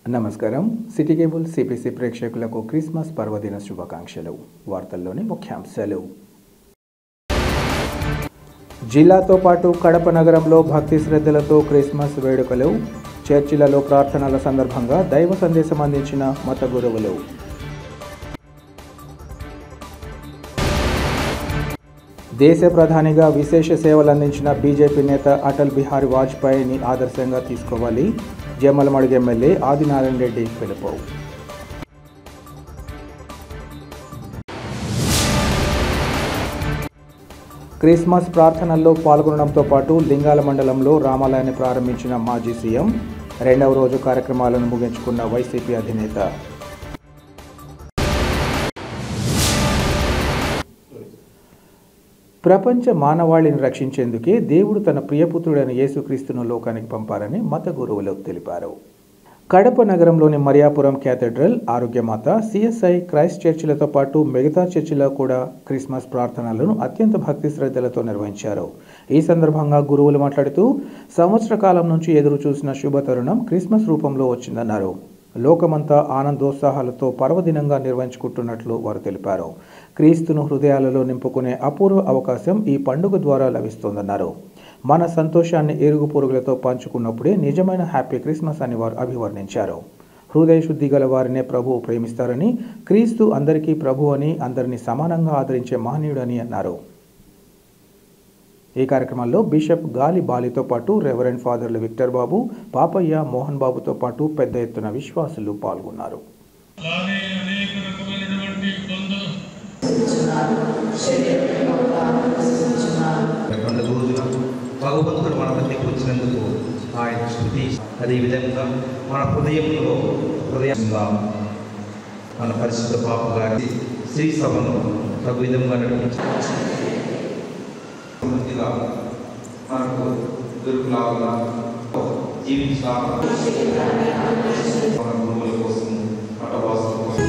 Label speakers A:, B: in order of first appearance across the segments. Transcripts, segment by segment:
A: నమస్కారం. City cable CPC ప్రేక్షకులకు Christmas పర్వదిన శుభాకాంక్షలు. వార్తల్లోని ముఖ్యాంశాలు. జిల్లాతో పాటు కడప నగరంలో భక్తి శ్రద్ధలతో క్రిస్మస్ వేడుకలు. చర్చిలలో ప్రార్థనల సందర్భంగా దైవ సందేశం అందించిన మత గురువులు. దేశ ప్రధానిగా విశేష సేవలు అందించిన బీజేపీ నేత అటల్ బిహారీ వాజ్పేయిని ఆదర్శంగా తీసుకోవాలి. జమ్మలమడుగు ఎమ్మెల్యే ఆదినారాయణ రెడ్డి పిలుపు. క్రిస్మస్ ప్రార్థనల్లో పాల్గొనడంతో పాటు లింగాల మండలంలో రామాలయాన్ని ప్రారంభించిన మాజీ సీఎం. రెండవ రోజు కార్యక్రమాలను ముగించుకున్న వైసీపీ అధినేత. ప్రపంచ మానవాళిని రక్షించేందుకే దేవుడు తన ప్రియపుత్రుడైన యేసుక్రీస్తును లోకానికి పంపారని మత గురువులు తెలిపారు. కడప నగరంలోని మరియాపురం క్యాథెడ్రల్, ఆరోగ్యమాత, సిఎస్ఐ, క్రైస్ట్ చర్చిలతో పాటు మిగతా చర్చిలో కూడా క్రిస్మస్ ప్రార్థనలను అత్యంత భక్తి శ్రద్ధలతో నిర్వహించారు. ఈ సందర్భంగా గురువులు మాట్లాడుతూ సంవత్సర కాలం నుంచి ఎదురు చూసిన శుభతరుణం క్రిస్మస్ రూపంలో వచ్చిందన్నారు. లోకమంతా ఆనందోత్సాహాలతో పర్వదినంగా నిర్వహించుకుంటున్నట్లు వారు తెలిపారు. క్రీస్తును హృదయాలలో నింపుకునే అపూర్వ అవకాశం ఈ పండుగ ద్వారా లభిస్తోందన్నారు. మన సంతోషాన్ని ఇరుగు పొరుగులతో పంచుకున్నప్పుడే నిజమైన హ్యాపీ క్రిస్మస్ అని వారు అభివర్ణించారు. హృదయ శుద్ధి గల వారినే ప్రభువు ప్రేమిస్తారని, క్రీస్తు అందరికీ ప్రభు అని, అందరినీ సమానంగా ఆదరించే మహనీయుడని అన్నారు. ఈ కార్యక్రమంలో బిషప్ గాలి బాలితో పాటు రెవరెండ్ ఫాదర్లు విక్టర్ బాబు, పాపయ్య, మోహన్ బాబుతో పాటు పెద్ద ఎత్తున విశ్వాసులు పాల్గొన్నారు.
B: భగవంతుడు మన మధ్యకు వచ్చినందుకు ఆయన స్తుతి. అదేవిధంగా మన హృదయంలో మన పరిశుద్ధ పాప గారి శ్రీ సభను తగు విధంగా నడిపించాలి. మనకు దొరుకులాగా జీవించాలి. మన గురువుల కోసం, మఠవాసుల కోసం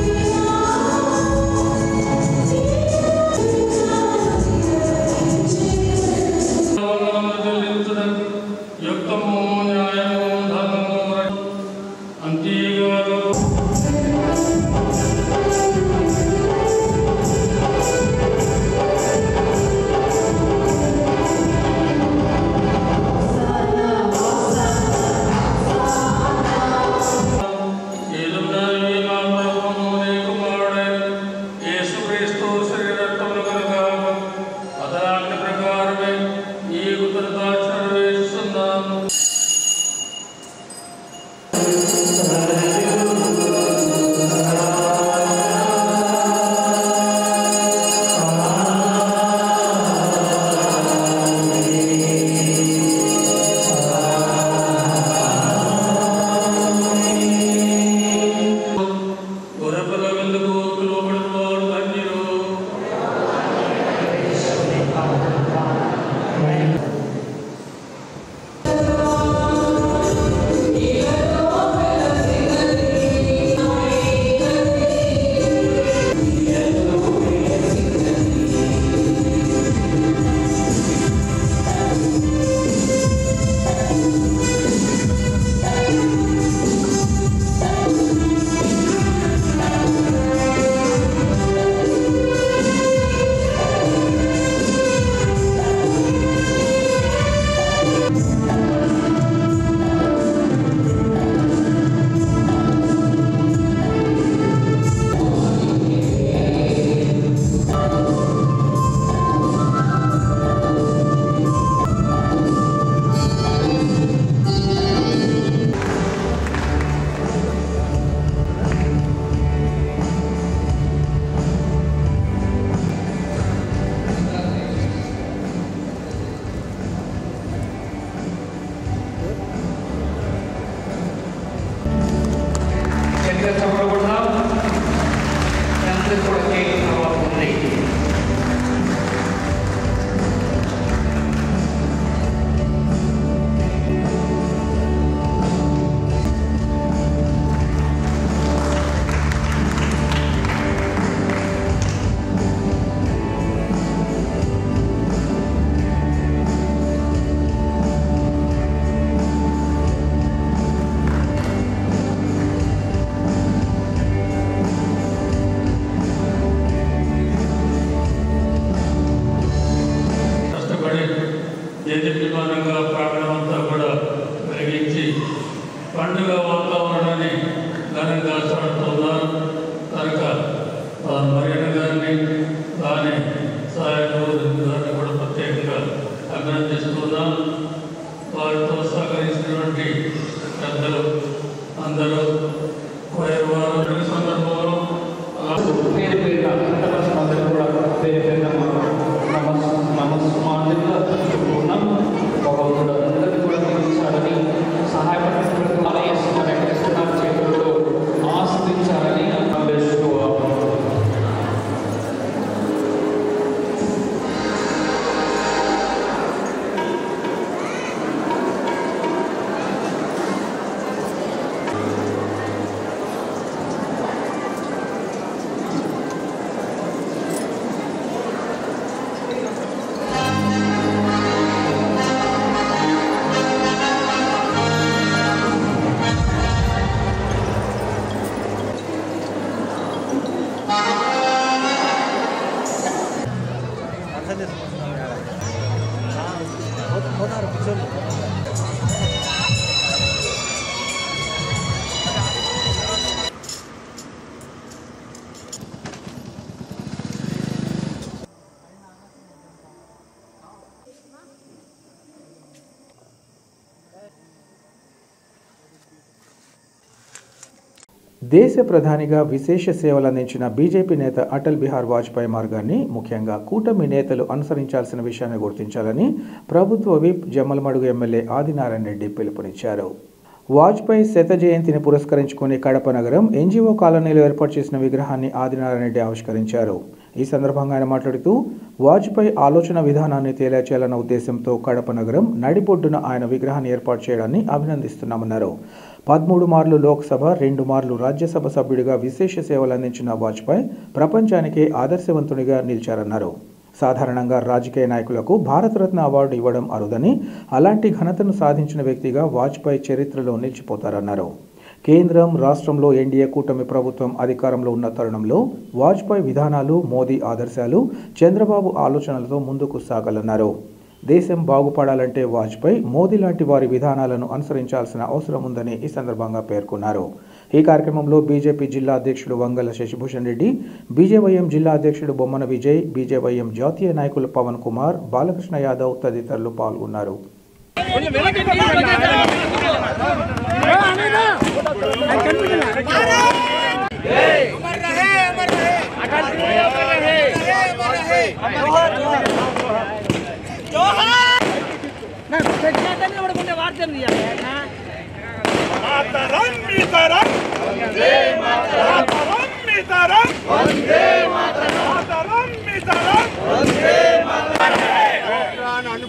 C: పండుగ వాతావరణాన్ని దాన్ని దాచిపెడుతున్నారు కనుక మరియన్న గారిని దాని సహాయంగా కూడా ప్రత్యేకంగా అభినందిస్తున్నాం. వారితో సహకరించినటువంటి పెద్దలు అందరూ కోయర్ వారు సందర్భంలో
A: దేశ ప్రధానిగా విశేష సేవలు అందించిన బీజేపీ నేత అటల్ బిహారీ వాజ్పేయి మార్గాన్ని ముఖ్యంగా కూటమి నేతలు అనుసరించాల్సిన విషయాన్ని గుర్తించాలని ప్రభుత్వ విప్ జమ్మలమడుగు ఎమ్మెల్యే ఆదినారాయణ రెడ్డి పిలుపునిచ్చారు. వాజ్పేయి శత జయంతిని పురస్కరించుకుని కడప నగరం ఎన్జీఓ కాలనీలో ఏర్పాటు చేసిన విగ్రహాన్ని ఆదినారాయణ రెడ్డి ఆవిష్కరించారు. ఈ సందర్భంగా ఆయన మాట్లాడుతూ వాజ్పేయి ఆలోచన విధానాన్ని తెలియచేయాలన్న ఉద్దేశంతో కడప నగరం నడిబొడ్డున ఆయన విగ్రహాన్ని ఏర్పాటు చేయడాన్ని అభినందిస్తున్నామన్నారు. 13 మార్లు లోక్సభ 2 మార్లు రాజ్యసభ సభ్యుడిగా విశేష సేవలు అందించిన వాజ్పేయి ప్రపంచానికే ఆదర్శవంతునిగా నిలిచారన్నారు. సాధారణంగా రాజకీయ నాయకులకు భారతరత్న అవార్డు ఇవ్వడం అరుదని, అలాంటి ఘనతను సాధించిన వ్యక్తిగా వాజ్పేయి చరిత్రలో నిలిచిపోతారన్నారు. కేంద్రం రాష్ట్రంలో ఎన్డీఏ కూటమి ప్రభుత్వం అధికారంలో ఉన్న తరుణంలో వాజ్పేయి విధానాలు, మోదీ ఆదర్శాలు, చంద్రబాబు ఆలోచనలతో ముందుకు సాగాలన్నారు. దేశం బాగుపడాలంటే వాజ్పేయి, మోదీ లాంటి వారి విధానాలను అనుసరించాల్సిన అవసరం ఉందని ఈ సందర్భంగా పేర్కొన్నారు. ఈ కార్యక్రమంలో బీజేపీ జిల్లా అధ్యక్షుడు వంగల శశిభూషణ్ రెడ్డి, బీజేవైఎం జిల్లా అధ్యక్షుడు బొమ్మన విజయ్, బీజేవైఎం జాతీయ నాయకులు పవన్ కుమార్, బాలకృష్ణ యాదవ్ తదితరులు పాల్గొన్నారు.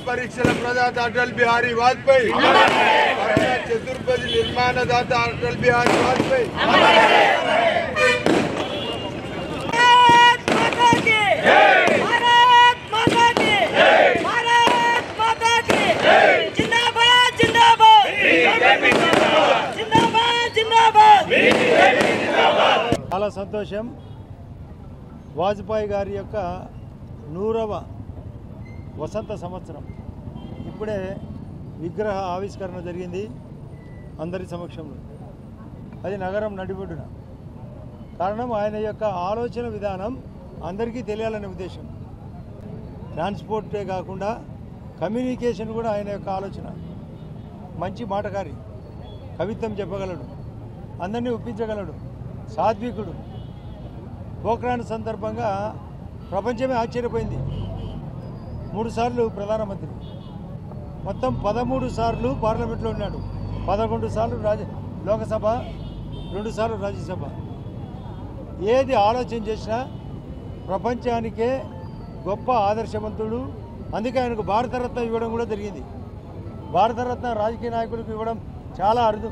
D: పరీక్షల ప్రదాత అటల్ బిహారీ వాజ్పేయి, చతుర్భుజ నిర్మాణదాత అటల్ బిహారీ వాజ్పేయి.
E: చాలా సంతోషం. వాజ్పేయి గారి యొక్క 100వ వసంత సంవత్సరం ఇప్పుడే విగ్రహ ఆవిష్కరణ జరిగింది అందరి సమక్షంలో. అది నగరం నడిబొడ్డున. కారణం ఆయన యొక్క ఆలోచన విధానం అందరికీ తెలియాలనే ఉద్దేశం. ట్రాన్స్పోర్టే కాకుండా కమ్యూనికేషన్ కూడా ఆయన యొక్క ఆలోచన. మంచి మాటకారి, కవిత్వం చెప్పగలడు, అందరినీ ఒప్పించగలడు, సాత్వికుడు. పోఖ్రాన్ సందర్భంగా ప్రపంచమే ఆశ్చర్యపోయింది. 3 సార్లు ప్రధానమంత్రి, మొత్తం 13 సార్లు పార్లమెంట్లో ఉన్నాడు, 11 సార్లు లోకసభ, 2 సార్లు రాజ్యసభ. ఏది ఆలోచన చేసినా ప్రపంచానికే గొప్ప ఆదర్శవంతుడు. అందుకే ఆయనకు భారతరత్న ఇవ్వడం కూడా జరిగింది. భారతరత్న రాజకీయ నాయకులకు ఇవ్వడం చాలా అరుదు.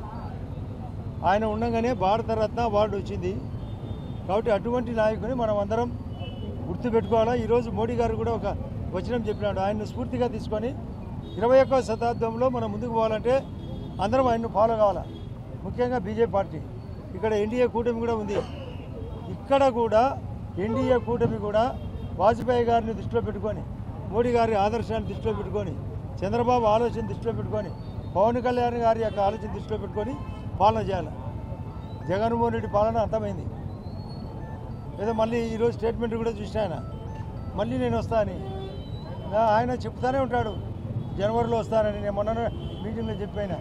E: ఆయన ఉండగానే భారతరత్న అవార్డు వచ్చింది. కాబట్టి అటువంటి నాయకుని మనం అందరం గుర్తుపెట్టుకోవాలా. ఈరోజు మోడీ గారు కూడా ఒక వచనం చెప్పినాడు. ఆయన్ను స్ఫూర్తిగా తీసుకొని 21వ శతాబ్దంలో మనం ముందుకు పోవాలంటే అందరం ఆయన్ను ఫాలో కావాలా. ముఖ్యంగా బీజేపీ పార్టీ, ఇక్కడ ఎన్డీఏ కూటమి కూడా ఉంది. ఇక్కడ కూడా ఎన్డీఏ కూటమి కూడా వాజ్పేయి గారిని దృష్టిలో పెట్టుకొని, మోడీ గారి ఆదర్శాన్ని దృష్టిలో పెట్టుకొని, చంద్రబాబు ఆలోచన దృష్టిలో పెట్టుకొని, పవన్ కళ్యాణ్ గారి యొక్క ఆలోచన దృష్టిలో పెట్టుకొని పాలన చేయాలి. జగన్మోహన్ రెడ్డి పాలన అంతమైంది. ఏదో మళ్ళీ ఈరోజు స్టేట్మెంట్ కూడా చూసిన ఆయన మళ్ళీ నేను వస్తా అని ఆయన చెప్తానే ఉంటాడు, జనవరిలో వస్తానని. నేను మొన్న మీటింగ్లో చెప్పాను,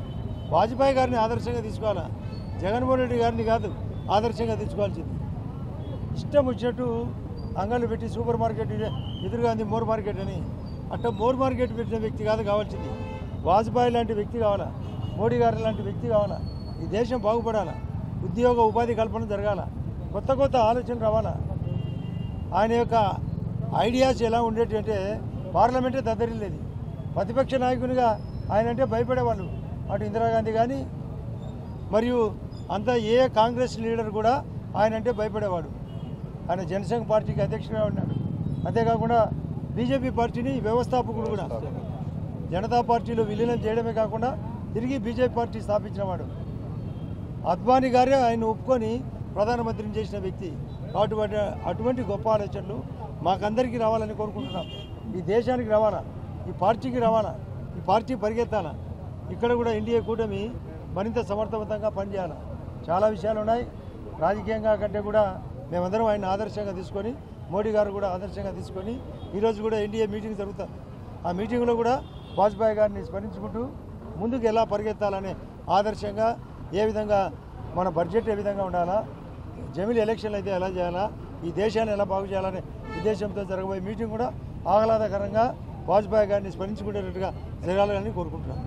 E: వాజ్పేయి గారిని ఆదర్శంగా తీసుకోవాలా, జగన్మోహన్ రెడ్డి గారిని కాదు ఆదర్శంగా తీసుకోవాల్సింది. ఇష్టం వచ్చినట్టు అంగళ్ళు పెట్టి సూపర్ మార్కెట్ ఎదురుగా ఉంది మోర్ మార్కెట్ అని, అట్లా మోర్ మార్కెట్ పెట్టిన వ్యక్తి కాదు కావాల్సింది. వాజ్పేయి లాంటి వ్యక్తి కావాలా, మోడీ గారి లాంటి వ్యక్తి కావాలా. ఈ దేశం బాగుపడాలా, ఉద్యోగ ఉపాధి కల్పన జరగాల, కొత్త కొత్త ఆలోచన రావాలా. ఆయన యొక్క ఐడియాస్ ఎలా ఉండేటి అంటే పార్లమెంటే దద్దరిల్లేది. ప్రతిపక్ష నాయకునిగా ఆయన అంటే భయపడేవాళ్ళు. అటు ఇందిరాగాంధీ కానీ మరియు అంతా ఏ కాంగ్రెస్ లీడర్ కూడా ఆయన అంటే భయపడేవాడు. ఆయన జనసంఘ్ పార్టీకి అధ్యక్షుడిగా ఉన్నాడు. అంతేకాకుండా బీజేపీ పార్టీని వ్యవస్థాపకుడు కూడా, జనతా పార్టీలో విలీనం చేయడమే కాకుండా తిరిగి బీజేపీ పార్టీ స్థాపించినవాడు. అద్వానీ గారే ఆయన ఒప్పుకొని ప్రధానమంత్రిని చేసిన వ్యక్తి. కాబట్టి అటువంటి గొప్ప ఆలోచనలు మాకందరికీ రావాలని కోరుకుంటున్నాం. ఈ దేశానికి రావాలా, ఈ పార్టీకి రావాలా, ఈ పార్టీ పరిగెత్తాలా. ఇక్కడ కూడా ఎన్డీఏ కూటమి మరింత సమర్థవంతంగా పనిచేయాలి. చాలా విషయాలు ఉన్నాయి. రాజకీయంగా కంటే కూడా మేమందరం ఆయన ఆదర్శంగా తీసుకొని, మోడీ గారు కూడా ఆదర్శంగా తీసుకొని ఈరోజు కూడా ఎన్డీఏ మీటింగ్ జరుగుతాం. ఆ మీటింగ్లో కూడా వాజ్పేయి గారిని స్మరించుకుంటూ ముందుకు ఎలా పరిగెత్తాలనే ఆదర్శంగా, ఏ విధంగా మన బడ్జెట్ ఏ విధంగా ఉండాలా, జమిలీ ఎలక్షన్లు అయితే ఎలా చేయాలా, ఈ దేశాన్ని ఎలా బాగు చేయాలనే ఉద్దేశంతో జరగబోయే మీటింగ్ కూడా ఆహ్లాదకరంగా వాజ్పేయి గారిని స్మరించుకునేటట్టుగా జరగాలని కోరుకుంటున్నాం.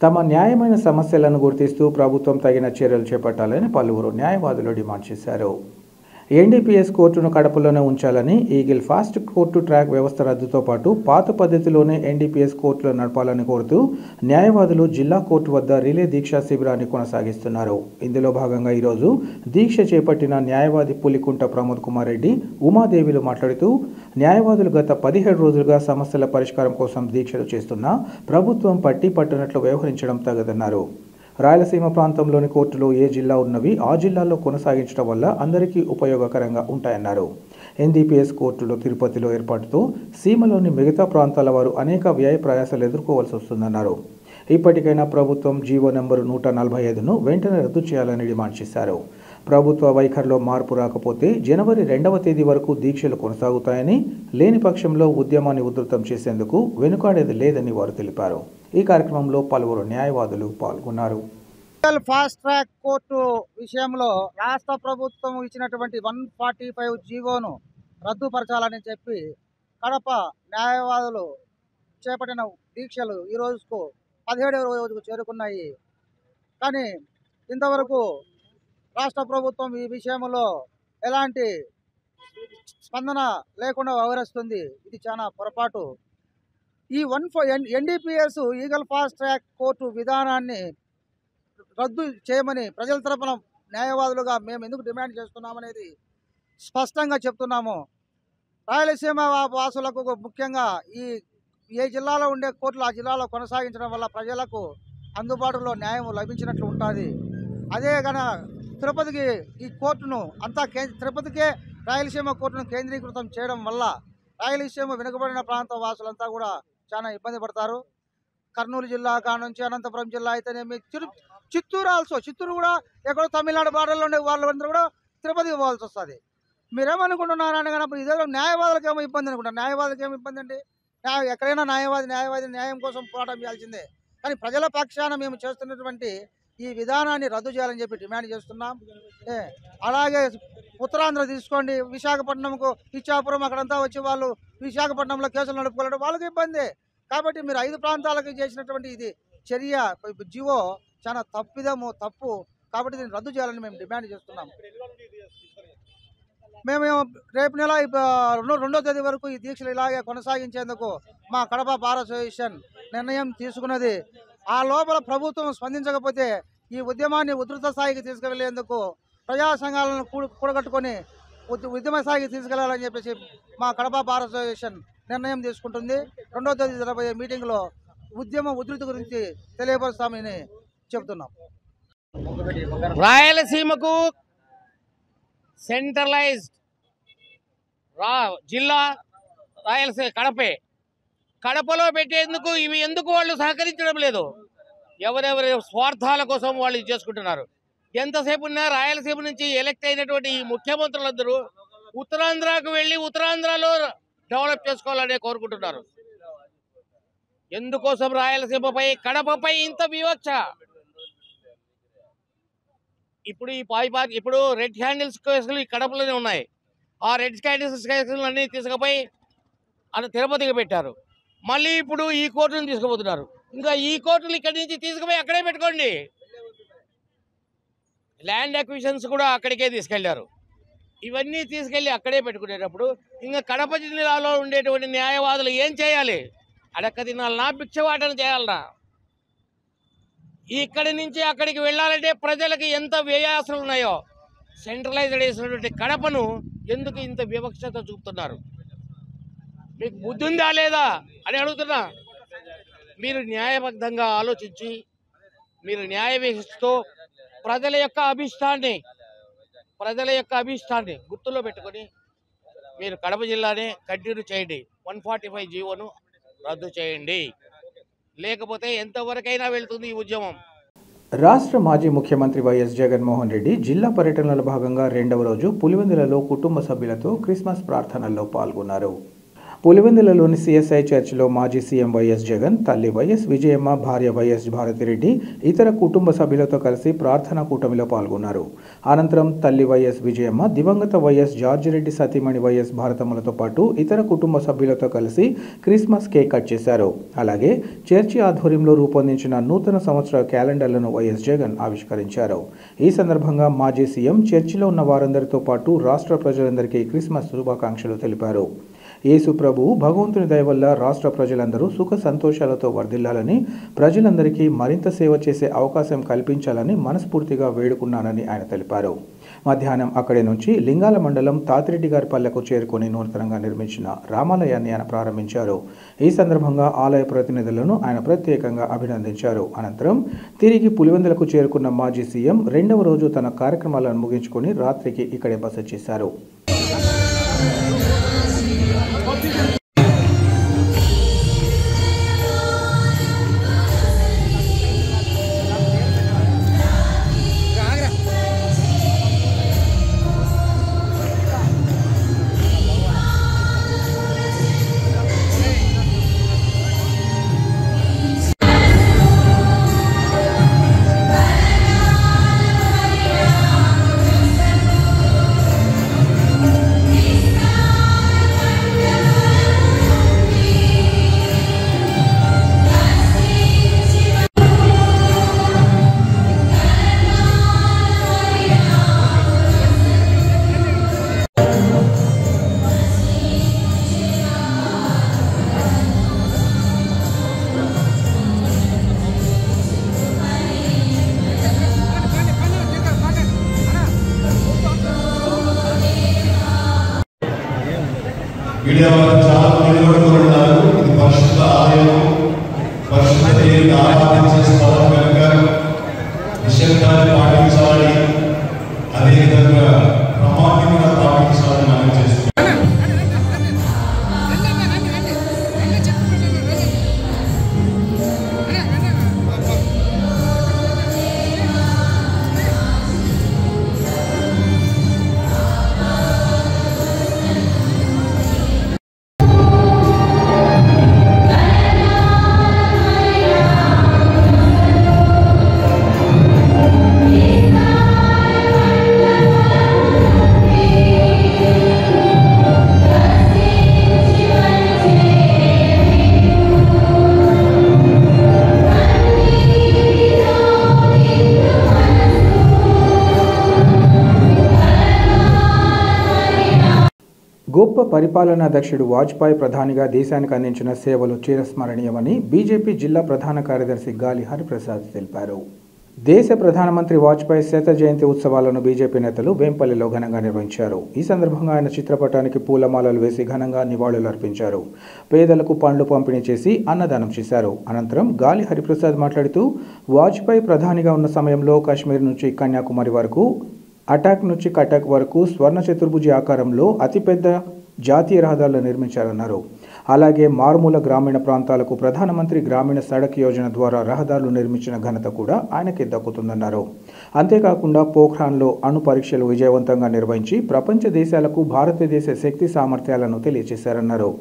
A: తమ న్యాయమైన సమస్యలను గుర్తిస్తూ ప్రభుత్వం తగిన చర్యలు చేపట్టాలని పలువురు న్యాయవాదులు డిమాండ్ చేశారు. ఎన్డీపీఎస్ కోర్టును కడపలోనే ఉంచాలని, ఈగిల్ ఫాస్ట్ కోర్టు ట్రాక్ వ్యవస్థ రద్దుతో పాటు పాత పద్ధతిలోనే ఎన్డీపీఎస్ కోర్టులో నడపాలని కోరుతూ న్యాయవాదులు జిల్లా కోర్టు వద్ద రిలే దీక్షా శిబిరాన్ని కొనసాగిస్తున్నారు. ఇందులో భాగంగా ఈరోజు దీక్ష చేపట్టిన న్యాయవాది పులికుంట ప్రమోద్ కుమార్ రెడ్డి, ఉమాదేవిలు మాట్లాడుతూ న్యాయవాదులు గత 17 రోజులుగా సమస్యల పరిష్కారం కోసం దీక్షలు చేస్తున్నా ప్రభుత్వం పట్టినట్లు వ్యవహరించడం తగదన్నారు. రాయలసీమ ప్రాంతంలోని కోర్టులు ఏ జిల్లా ఉన్నవి ఆ జిల్లాల్లో కొనసాగించడం వల్ల అందరికీ ఉపయోగకరంగా ఉంటాయన్నారు. ఎన్డీపీఎస్ కోర్టులో తిరుపతిలో ఏర్పాటుతో సీమలోని మిగతా ప్రాంతాల వారు అనేక వ్యయ ప్రయాసాలు ఎదుర్కోవాల్సి వస్తుందన్నారు. ఇప్పటికైనా ప్రభుత్వం జీవో నెంబరు 145ను వెంటనే రద్దు చేయాలని డిమాండ్ చేశారు. ప్రభుత్వ వైఖరిలో మార్పు రాకపోతే జనవరి 2వ తేదీ వరకు దీక్షలు కొనసాగుతాయని, లేని పక్షంలో ఉద్యమాన్ని ఉధృతం చేసేందుకు వెనుకాడేది లేదని వారు తెలిపారు. ఈ కార్యక్రమంలో పలువురు న్యాయవాదులు పాల్గొన్నారు.
F: ఫాస్ట్ ట్రాక్ కోర్టు విషయంలో రాష్ట్ర ప్రభుత్వం ఇచ్చినటువంటి 145 జీవోను రద్దుపరచాలని చెప్పి కడప న్యాయవాదులు చేపట్టిన దీక్షలు ఈ రోజుకు 17వ రోజుకు చేరుకున్నాయి. కానీ ఇంతవరకు రాష్ట్ర ప్రభుత్వం ఈ విషయంలో ఎలాంటి స్పందన లేకుండా వ్యవహరిస్తుంది. ఇది చాలా పొరపాటు. ఈ NDPS eagle fast track court విధానాన్ని రద్దు చేయమని ప్రజల తరపున న్యాయవాదులుగా మేము ఎందుకు డిమాండ్ చేస్తున్నామనేది స్పష్టంగా చెప్తున్నాము. రాయలసీమ వాసులకు ముఖ్యంగా ఏ జిల్లాలో ఉండే కోర్టులు ఆ జిల్లాలో కొనసాగించడం వల్ల ప్రజలకు అందుబాటులో న్యాయం లభించినట్లు ఉంటుంది. అదే కనుక తిరుపతికి ఈ కోర్టును అంతా తిరుపతికే రాయలసీమ కోర్టును కేంద్రీకృతం చేయడం వల్ల రాయలసీమ వెనుకబడిన ప్రాంత వాసులంతా కూడా చాలా ఇబ్బంది పడతారు. కర్నూలు జిల్లా కానుంచి అనంతపురం జిల్లా అయితేనేమి, చిత్తూరు కూడా ఎక్కడో తమిళనాడు బార్డర్లో ఉండే వాళ్ళందరూ కూడా తిరుపతికి పోవాల్సి వస్తుంది. మీరేమనుకుంటున్నారు అనగానప్పుడు ఇదే న్యాయవాదులకు ఏమో ఇబ్బంది అనుకుంటారు. న్యాయవాదులకు ఏమో ఇబ్బంది అండి? ఎక్కడైనా న్యాయవాది న్యాయం కోసం పోరాటం చేయాల్సిందే. కానీ ప్రజల పక్షాన మేము చేస్తున్నటువంటి ఈ విధానాన్ని రద్దు చేయాలని చెప్పి డిమాండ్ చేస్తున్నాం. అలాగే ఉత్తరాంధ్ర తీసుకోండి, విశాఖపట్నంకు ఇచ్చాపురం అక్కడంతా వచ్చి వాళ్ళు విశాఖపట్నంలో కేసులు నడుపుకోవడం వాళ్ళకి ఇబ్బంది. కాబట్టి మీరు 5 ప్రాంతాలకు చేసినటువంటి ఇది చర్య జీవో చాలా తప్పు. కాబట్టి దీన్ని రద్దు చేయాలని మేము డిమాండ్ చేస్తున్నాం. మేము రేపు నెల 2వ తేదీ వరకు ఈ దీక్షలు ఇలాగే కొనసాగించేందుకు మా కడప బార్ అసోసియేషన్ నిర్ణయం తీసుకున్నది. ఆ లోపల ప్రభుత్వం స్పందించకపోతే ఈ ఉద్యమాన్ని ఉధృత స్థాయికి తీసుకెళ్లేందుకు ప్రజా సంఘాలను కూడగట్టుకొని ఉద్యమ స్థాయికి తీసుకెళ్లాలని చెప్పేసి మా కడప బార్ అసోసియేషన్ నిర్ణయం తీసుకుంటుంది. 2వ తేదీ జరగబోయే మీటింగ్లో ఉద్యమ ఉధృతి గురించి తెలియపరుస్తామని చెబుతున్నాం.
G: రాయలసీమకు సెంట్రలైజ్డ్ జిల్లా రాయలసీమ కడపలో పెట్టేందుకు ఇవి ఎందుకు వాళ్ళు సహకరించడం లేదు? ఎవరెవరి స్వార్థాల కోసం వాళ్ళు ఇది చేసుకుంటున్నారు. ఎంతసేపు ఉన్నా రాయలసీమ నుంచి ఎలక్ట్ అయినటువంటి ఈ ముఖ్యమంత్రులందరూ ఉత్తరాంధ్రకు వెళ్ళి ఉత్తరాంధ్రలో డెవలప్ చేసుకోవాలనే కోరుకుంటున్నారు. ఎందుకోసం రాయలసీమపై కడపపై ఇంత వివక్ష? ఇప్పుడు రెడ్ హ్యాండిల్స్ కేసులు ఈ కడపలోనే ఉన్నాయి. ఆ రెడ్ హ్యాండిల్స్ కేసులు అన్నీ తీసుకుపోయి తిరుపతికి పెట్టారు. మళ్ళీ ఇప్పుడు ఈ కోర్టును తీసుకుపోతున్నారు. ఇంకా ఈ కోర్టులు ఇక్కడి నుంచి తీసుకుపోయి అక్కడే పెట్టుకోండి. ల్యాండ్ అక్విజిషన్స్ కూడా అక్కడికే తీసుకెళ్లారు. ఇవన్నీ తీసుకెళ్లి అక్కడే పెట్టుకునేటప్పుడు ఇంకా కడప జిల్లాలో ఉండేటువంటి న్యాయవాదులు ఏం చేయాలి? అడక్క తినాలన్నా, భిక్షవాటన చేయాలన్నా? ఇక్కడి నుంచి అక్కడికి వెళ్ళాలంటే ప్రజలకు ఎంత వ్యయాసలు ఉన్నాయో. సెంట్రలైజ్డ్ చేసినటువంటి కడపను ఎందుకు ఇంత వివక్షత చూపుతున్నారు? మీకు బుద్ధి ఉందా లేదా అని అడుగుతున్నా. మీరు న్యాయబద్ధంగా ఆలోచించి మీరు న్యాయ వ్యవస్థతో ప్రజల యొక్క అభిష్టాన్ని గుర్తులో పెట్టుకొని మీరు కడప జిల్లానే కంటిన్యూ చేయండి. 145 జీవోను రద్దు చేయండి. లేకపోతే ఎంతవరకైనా వెళ్తుంది ఈ ఉద్యమం.
A: రాష్ట్ర మాజీ ముఖ్యమంత్రి వైఎస్ జగన్మోహన్ రెడ్డి జిల్లా పర్యటనలో భాగంగా 2వ రోజు పులివెందులలో కుటుంబ సభ్యులతో క్రిస్మస్ ప్రార్థనల్లో పాల్గొన్నారు. పులివెందులలోని సిఎస్ఐ చర్చిలో మాజీ సీఎం వైఎస్ జగన్, తల్లి వైఎస్ విజయమ్మ, భార్య వైఎస్ భారతిరెడ్డి ఇతర కుటుంబ సభ్యులతో కలిసి ప్రార్థనా కూటమిలో పాల్గొన్నారు. అనంతరం తల్లి వైఎస్ విజయమ్మ, దివంగత వైఎస్ జార్జిరెడ్డి సతీమణి వైఎస్ భారతమ్మలతో పాటు ఇతర కుటుంబ సభ్యులతో కలిసి క్రిస్మస్ కేక్ కట్ చేశారు. అలాగే చర్చి ఆధ్వర్యంలో రూపొందించిన నూతన సంవత్సర క్యాలెండర్లను వైఎస్ జగన్ ఆవిష్కరించారు. ఈ సందర్భంగా మాజీ సీఎం చర్చిలో ఉన్న వారందరితో పాటు రాష్ట్ర ప్రజలందరికీ క్రిస్మస్ శుభాకాంక్షలు తెలిపారు. యేసు ప్రభువు భగవంతుని దయ వల్ల రాష్ట్ర ప్రజలందరూ సుఖ సంతోషాలతో వర్ధిల్లాలని, ప్రజలందరికీ మరింత సేవ చేసే అవకాశం కల్పించాలని మనస్ఫూర్తిగా వేడుకున్నానని ఆయన తెలిపారు. మధ్యాహ్నం అక్కడి నుంచి లింగాల మండలం తాతిరెడ్డిగారిపల్లెకు చేరుకుని నూతనంగా నిర్మించిన రామాలయాన్ని ఆయన ప్రారంభించారు. ఈ సందర్భంగా ఆలయ ప్రతినిధులను ఆయన ప్రత్యేకంగా అభినందించారు. అనంతరం తిరిగి పులివెందులకు చేరుకున్న మాజీ సీఎం 2వ రోజు తన కార్యక్రమాలను ముగించుకొని రాత్రికి ఇక్కడే బస చేశారు.
H: మీడియా వారు చాలా నిలబడుతున్నారు. ఇది పరిశుద్ధ ఆలయం, పరిశుద్ధ దేవుని ఆరాధించే స్థలం కనుక నిశ్శబ్దాన్ని పాటించాలి, అదేవిధంగా ప్రమాణాన్ని కూడా పాటించాలని మనం చేస్తున్నాం.
A: గొప్ప పరిపాలనా దక్షుడు వాజ్పేయి ప్రధానిగా దేశానికి అందించిన సేవలు చిరస్మరణీయమని బీజేపీ జిల్లా ప్రధాన కార్యదర్శి గాలి హరిప్రసాద్ తెలిపారు. దేశ ప్రధానమంత్రి వాజ్పేయి శత జయంతి ఉత్సవాలను బీజేపీ నేతలు వేంపల్లిలో ఘనంగా నిర్వహించారు. ఈ సందర్భంగా ఆయన చిత్రపటానికి పూలమాలలు వేసి ఘనంగా నివాళులు అర్పించారు. పేదలకు పండ్లు పంపిణీ చేసి అన్నదానం చేశారు. అనంతరం గాలి హరిప్రసాద్ మాట్లాడుతూ వాజ్పేయి ప్రధానిగా ఉన్న సమయంలో కాశ్మీర్ నుంచి కన్యాకుమారి వరకు, అటాక్ నుంచి కటక్ వరకు స్వర్ణ చతుర్భుజి ఆకారంలో అతిపెద్ద జాతీయ రహదారులు నిర్మించారన్నారు. అలాగే మారుమూల గ్రామీణ ప్రాంతాలకు ప్రధానమంత్రి గ్రామీణ సడక్ యోజన ద్వారా రహదారులు నిర్మించిన ఘనత కూడా ఆయనకే దక్కుతుందన్నారు. అంతేకాకుండా పోఖ్రాన్లో అణు పరీక్షలు విజయవంతంగా నిర్వహించి ప్రపంచ దేశాలకు భారతదేశ శక్తి సామర్థ్యాలను తెలియజేశారన్నారు.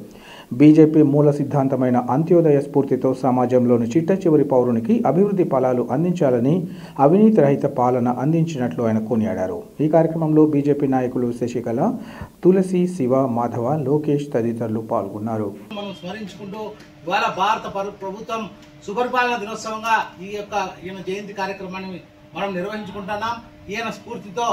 A: బీజేపీ మూల సిద్ధాంతమైన అంత్యోదయ స్ఫూర్తితో సమాజంలోని చిట్ట చివరి పౌరునికి అభివృద్ధి ఫలాలు అందించాలని అవినీతి రహిత పాలన అందించినట్లు ఆయన కొనియాడారు. ఈ కార్యక్రమంలో బీజేపీ నాయకులు శశికళ, తులసి, శివ, మాధవ, లోకేష్ తదితరులు పాల్గొన్నారు.
I: మనం స్మరించుకుంటూ ఇవాళ భారత ప్రభుత్వం సుపరిపాలన దినోత్సవంగా ఈయన జయంతి కార్యక్రమాన్ని మనం నిర్వహించుకుంటున్నాం. ఈయన స్ఫూర్తితో,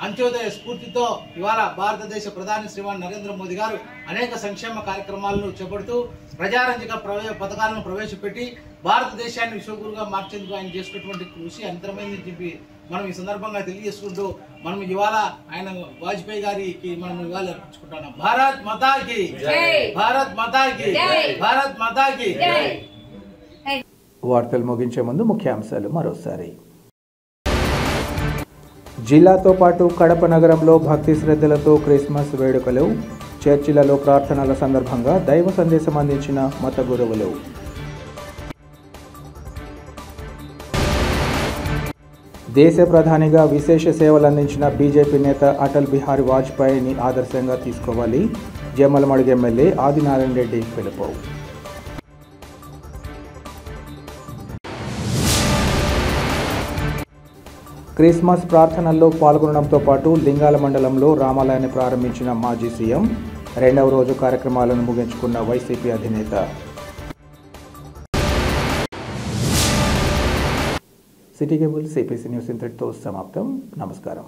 I: అంత్యోదయ స్ఫూర్తితో ఇవాళ భారతదేశ ప్రధాని శ్రీమాన్ నరేంద్ర మోదీ గారు అనేక సంక్షేమ కార్యక్రమాలను చేపడుతూ ప్రజారంజక పథకాలను ప్రవేశపెట్టి భారతదేశాన్ని విశ్వగురుగా మార్చేందుకు ఆయన చేసినటువంటి కృషి అంతరమైందని చెప్పి మనం ఈ సందర్భంగా తెలియజేసుకుంటూ మనం ఇవాళ ఆయన వాజ్పేయి గారికి మనం ఇవాళ అర్పించుకుంటున్నాం. భారత్ మాతాకి జై, భారత్ మాతాకి జై, భారత్ మాతాకి జై.
A: వార్తలు ముగించే ముందు ముఖ్యాంశాలు మరోసారి. జిల్లాతో పాటు కడప నగరంలో భక్తి శ్రద్ధలతో క్రిస్మస్ వేడుకలు, చర్చిలలో ప్రార్థనల సందర్భంగా దైవ సందేశం అందించిన మత గురువులు. దేశ ప్రధానిగా విశేష సేవలు అందించిన బీజేపీ నేత అటల్ బిహారీ వాజ్పేయిని ఆదర్శంగా తీసుకోవాలి, జమ్మలమడుగు ఎమ్మెల్యే ఆదినారాయణ రెడ్డి పిలుపు. క్రిస్మస్ ప్రార్థనల్లో పాల్గొనడంతో పాటు లింగాల మండలంలో రామాలయాన్ని ప్రారంభించిన మాజీ సీఎం, రెండవ రోజు కార్యక్రమాలను ముగించుకున్న వైసీపీ అధినేత. సిటీ కేబుల్ సిపిసి న్యూస్ ఇంతటితో సమాప్తం. నమస్కారం.